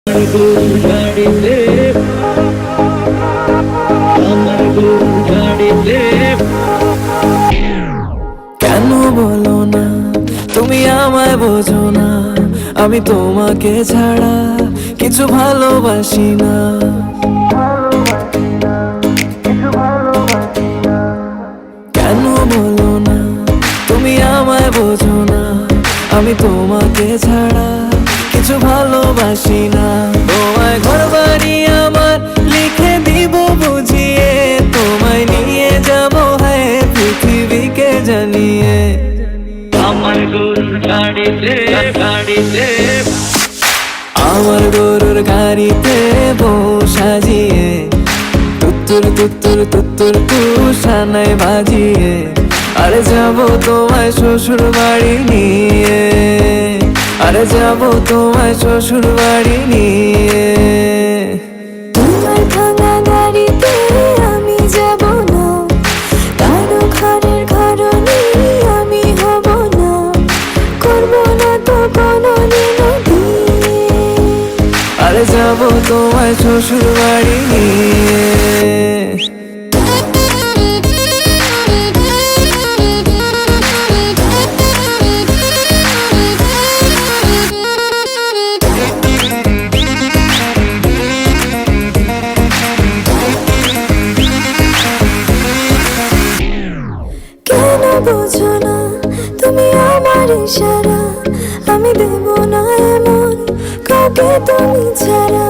গাড়িতে আমার গরুর গাড়িতে কেন বলো না তুমি আমায় বোঝো না, আমি তোমাকে ছাড়া কিছু ভালোবাসি না। কেন বলো না তুমি আমায় বোঝো না, আমি তোমাকে ছাড়া কিছু ভালোবাসি না। তোমায় ঘর বাড়ি আমার লিখে দিব বুঝিয়ে, তোমায় নিয়ে যাবো হ্যাঁ পৃথিবীকে জানিয়ে। আমার গরুর গাড়িতে গাড়িতে আমার গরুর গাড়িতে বউ সাজিয়ে, তুত্তুর তুত্তুর তুত্তুর তুষানায় বাজিয়ে, আরে যাবো তোমায় শ্বশুর বাড়ি নিয়ে, আরে যাবো তোমায় শ্বশুর বাড়ি নিয়ে। তোমার ভাঙা গাড়িতে আমি যাব না, কারো ঘরের ঘরনি আমি হব না, করব না তো কোনোদিনও বিয়ে। আরে যাবো তোমায় শ্বশুর বাড়ি নিয়ে। কেন বোঝো না তুমি আমার ইশারা, আমি দেব না এমন কাউকে তুমি ছাড়া।